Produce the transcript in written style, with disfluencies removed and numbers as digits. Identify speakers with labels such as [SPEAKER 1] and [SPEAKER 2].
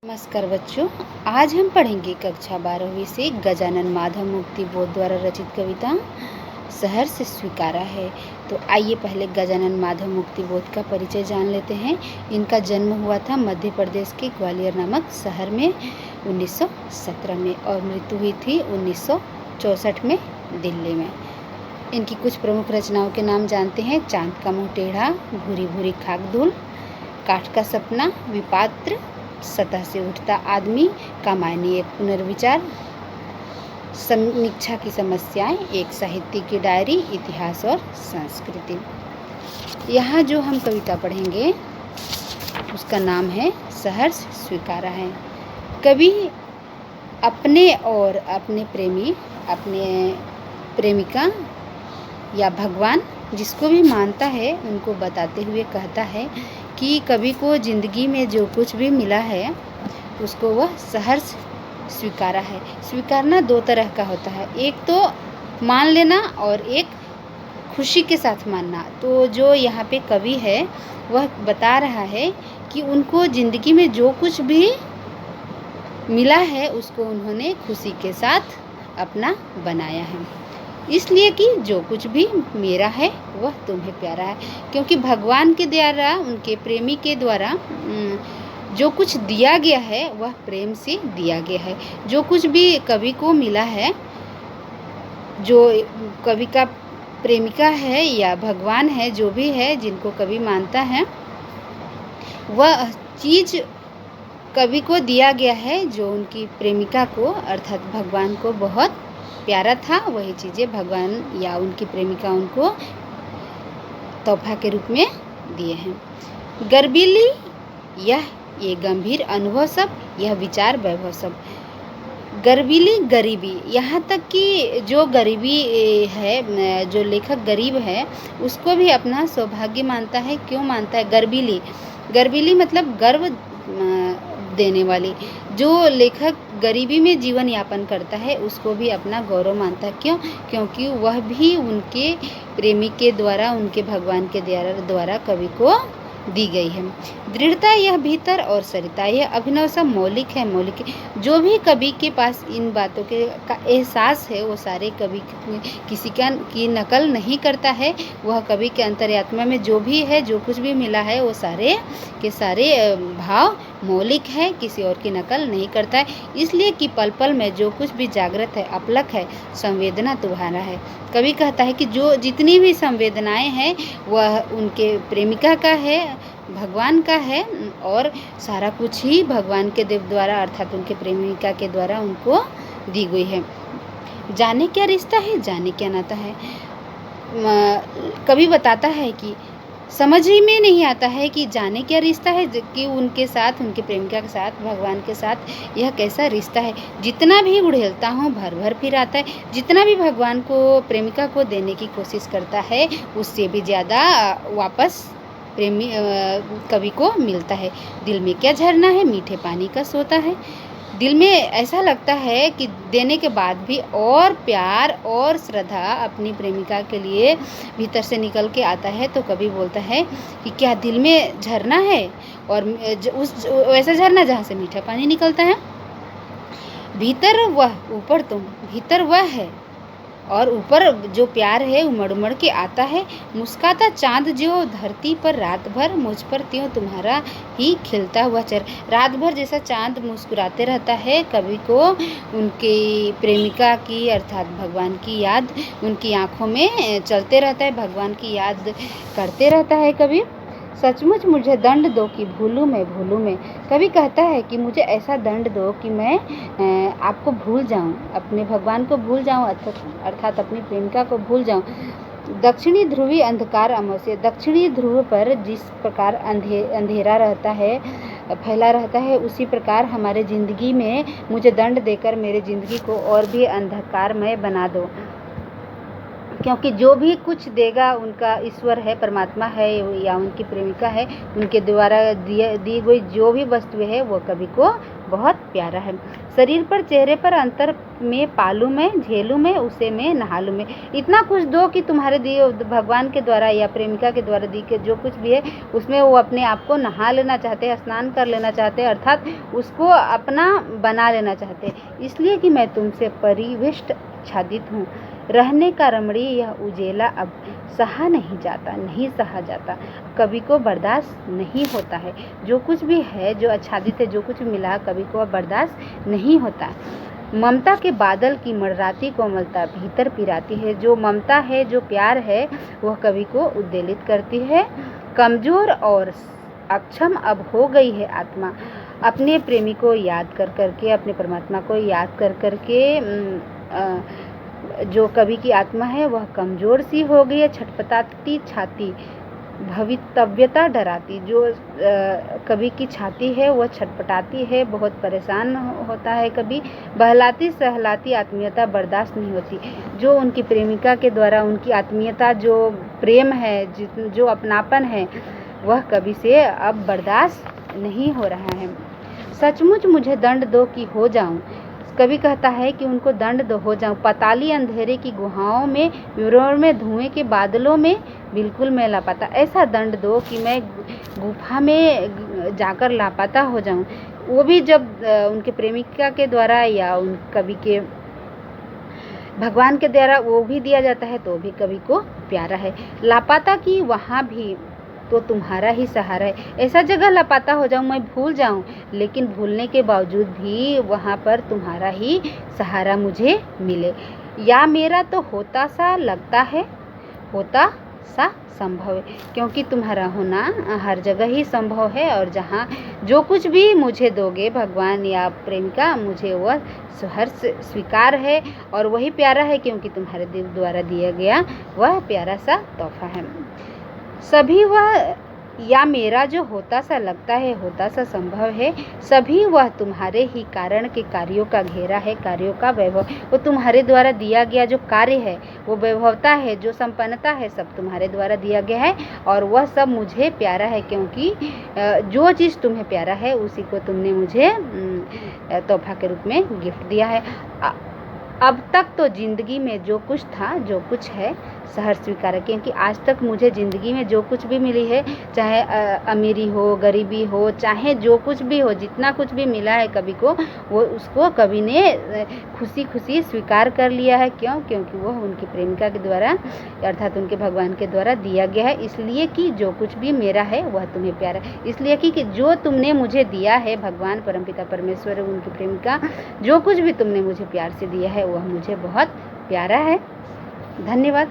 [SPEAKER 1] नमस्कार बच्चों। आज हम पढ़ेंगे कक्षा 12वीं से गजानन माधव मुक्ति बोध द्वारा रचित कविता सहर्ष स्वीकारा है। तो आइए पहले गजानन माधव मुक्ति बोध का परिचय जान लेते हैं। इनका जन्म हुआ था मध्य प्रदेश के ग्वालियर नामक शहर में 1917 में और मृत्यु हुई थी 1964 में दिल्ली में। इनकी कुछ प्रमुख रचनाओं के नाम जानते हैं। चांद का मुँह टेढ़ा, भूरी भूरी खाक धूल, काठ का सपना, विपात्र, सतह से उठता आदमी, कामायनी एक पुनर्विचार, समीक्षा की समस्याएं, एक साहित्य की डायरी, इतिहास और संस्कृति। यहाँ जो हम कविता पढ़ेंगे उसका नाम है सहर्ष स्वीकारा है। कवि अपने और अपने प्रेमी, अपने प्रेमिका या भगवान जिसको भी मानता है उनको बताते हुए कहता है कि कवि को ज़िंदगी में जो कुछ भी मिला है उसको वह सहर्ष स्वीकारा है। स्वीकारना दो तरह का होता है, एक तो मान लेना और एक खुशी के साथ मानना। तो जो यहाँ पे कवि है वह बता रहा है कि उनको ज़िंदगी में जो कुछ भी मिला है उसको उन्होंने खुशी के साथ अपना बनाया है, इसलिए कि जो कुछ भी मेरा है वह तुम्हें प्यारा है। क्योंकि भगवान के द्वारा, उनके प्रेमी के द्वारा जो कुछ दिया गया है वह प्रेम से दिया गया है। जो कुछ भी कवि को मिला है, जो कवि का प्रेमिका है या भगवान है, जो भी है जिनको कवि मानता है, वह चीज़ कवि को दिया गया है जो उनकी प्रेमिका को अर्थात भगवान को बहुत प्यारा था। वही चीज़ें भगवान या उनकी प्रेमिका उनको तोहफा के रूप में दिए हैं। गर्बीली यह ये गंभीर अनुभव सब, यह विचार वैभव सब। गर्बीली गरीबी, यहाँ तक कि जो गरीबी है, जो लेखक गरीब है उसको भी अपना सौभाग्य मानता है। क्यों मानता है? गर्बीली, गर्बीली मतलब गर्व देने वाली। जो लेखक गरीबी में जीवन यापन करता है उसको भी अपना गौरव मानता है। क्यों? क्योंकि वह भी उनके प्रेमी के द्वारा, उनके भगवान के द्वारा कवि को दी गई है। दृढ़ता यह भीतर और सरिता यह अभिनव सब मौलिक है, मौलिक है। जो भी कवि के पास इन बातों के का एहसास है वो सारे कवि किसी की नकल नहीं करता है। वह कवि के अंतर्यात्मा में जो भी है, जो कुछ भी मिला है वो सारे के सारे भाव मौलिक है, किसी और की नकल नहीं करता है। इसलिए कि पल पल में जो कुछ भी जागृत है, अपलक है, संवेदना तुम्हारा है। कवि कहता है कि जो जितनी भी संवेदनाएं हैं वह उनके प्रेमिका का है, भगवान का है और सारा कुछ ही भगवान के देव द्वारा अर्थात उनके प्रेमिका के द्वारा उनको दी गई है। जाने क्या रिश्ता है, जाने क्या नाता है। कवि बताता है कि समझ ही में नहीं आता है कि जाने क्या रिश्ता है कि उनके साथ, उनके प्रेमिका के साथ, भगवान के साथ यह कैसा रिश्ता है। जितना भी उड़ेलता हूँ भर भर फिर आता है। जितना भी भगवान को, प्रेमिका को देने की कोशिश करता है उससे भी ज़्यादा वापस प्रेमी कवि को मिलता है। दिल में क्या झरना है, मीठे पानी का सोता है। दिल में ऐसा लगता है कि देने के बाद भी और प्यार और श्रद्धा अपनी प्रेमिका के लिए भीतर से निकल के आता है। तो कवि बोलता है कि क्या दिल में झरना है, और उस वैसा झरना जहाँ से मीठा पानी निकलता है। भीतर वह, ऊपर तुम, भीतर वह है और ऊपर जो प्यार है उमड़ उमड़ के आता है। मुस्काता चांद जो धरती पर रात भर, मुझ पर त्यों तुम्हारा ही खिलता हुआ चेहरा। रात भर जैसा चांद मुस्कुराते रहता है कवि को, उनकी प्रेमिका की अर्थात भगवान की याद उनकी आँखों में चलते रहता है, भगवान की याद करते रहता है कवि। सचमुच मुझे दंड दो कि भूलूं मैं। कवि कहता है कि मुझे ऐसा दंड दो कि मैं आपको भूल जाऊं, अपने भगवान को भूल जाऊं अर्थात अपनी प्रेमिका को भूल जाऊं। दक्षिणी ध्रुवी अंधकार अमावस्या, दक्षिणी ध्रुव पर जिस प्रकार अंधेरा रहता है, फैला रहता है, उसी प्रकार हमारे ज़िंदगी में मुझे दंड देकर मेरे ज़िंदगी को और भी अंधकारमय बना दो। क्योंकि जो भी कुछ देगा उनका ईश्वर है, परमात्मा है या उनकी प्रेमिका है, उनके द्वारा दी गई जो भी वस्तु है वो कवि को बहुत प्यारा है। शरीर पर चेहरे पर अंतर में पालू में झेलू में उसे में नहालू में, इतना कुछ दो कि तुम्हारे दिए भगवान के द्वारा या प्रेमिका के द्वारा दी के जो कुछ भी है उसमें वो अपने आप को नहा लेना चाहते हैं, स्नान कर लेना चाहते हैं, अर्थात उसको अपना बना लेना चाहते हैं। इसलिए कि मैं तुमसे परिविष्ट आच्छादित हूँ। रहने का रमणीय यह उजेला अब सहा नहीं जाता, नहीं सहा जाता, कवि को बर्दाश्त नहीं होता है। जो कुछ भी है, जो आच्छादित है, जो कुछ भी मिला, कवि को अब बर्दाश्त नहीं होता। ममता के बादल की मडराती कोमलता भीतर पिराती है। जो ममता है, जो प्यार है, वह कवि को उद्वेलित करती है। कमजोर और अक्षम अब हो गई है आत्मा, अपने प्रेमी को याद कर करके, अपने परमात्मा को याद कर करके जो कवि की आत्मा है वह कमज़ोर सी हो गई है, छटपटाती छाती भवितव्यता डराती। जो कवि की छाती है वह छटपटाती है, बहुत परेशान होता है कवि। बहलाती सहलाती आत्मीयता बर्दाश्त नहीं होती। जो उनकी प्रेमिका के द्वारा उनकी आत्मीयता, जो प्रेम है, जो अपनापन है, वह कवि से अब बर्दाश्त नहीं हो रहा है। सचमुच मुझे दंड दो कि हो जाऊं, कवि कहता है कि उनको दंड दो हो जाऊं, पाताली अंधेरे की गुहाओं में, विरोध में, धुएं के बादलों में बिल्कुल मैं लापता। ऐसा दंड दो कि मैं गुफा में जाकर लापता हो जाऊं। वो भी जब उनके प्रेमिका के द्वारा या उन कवि के भगवान के द्वारा वो भी दिया जाता है तो भी कवि को प्यारा है। लापता की वहाँ भी तो तुम्हारा ही सहारा है। ऐसा जगह लापता हो जाऊं, मैं भूल जाऊं, लेकिन भूलने के बावजूद भी वहाँ पर तुम्हारा ही सहारा मुझे मिले। या मेरा तो होता सा लगता है, होता सा संभव है, क्योंकि तुम्हारा होना हर जगह ही संभव है। और जहाँ जो कुछ भी मुझे दोगे भगवान या प्रेमिका, मुझे वह हर्ष स्वीकार है और वही प्यारा है, क्योंकि तुम्हारे दिल द्वारा दिया गया वह प्यारा सा तोहफा है। सभी वह या मेरा जो होता सा लगता है, होता सा संभव है, सभी वह तुम्हारे ही कारण के कार्यों का घेरा है, कार्यों का वैभव। वो तुम्हारे द्वारा दिया गया जो कार्य है, वो वैभवता है, जो संपन्नता है, सब तुम्हारे द्वारा दिया गया है और वह सब मुझे प्यारा है, क्योंकि जो चीज़ तुम्हें प्यारा है उसी को तुमने मुझे तोहफा के रूप में गिफ्ट दिया है। अब तक तो ज़िंदगी में जो कुछ था, जो कुछ है, सहर्ष स्वीकार है, क्योंकि आज तक मुझे ज़िंदगी में जो कुछ भी मिली है, चाहे अमीरी हो, गरीबी हो, चाहे जो कुछ भी हो, जितना कुछ भी मिला है कवि को, वो उसको कवि ने खुशी खुशी स्वीकार कर लिया है। क्यों? क्योंकि वह उनकी प्रेमिका के द्वारा अर्थात उनके भगवान के द्वारा दिया गया है। इसलिए कि जो कुछ भी मेरा है वह तुम्हें प्यारा है। इसलिए कि जो तुमने मुझे दिया है, भगवान परमपिता परमेश्वर उनकी प्रेमिका, जो कुछ भी तुमने मुझे प्यार से दिया है वह मुझे बहुत प्यारा है। धन्यवाद।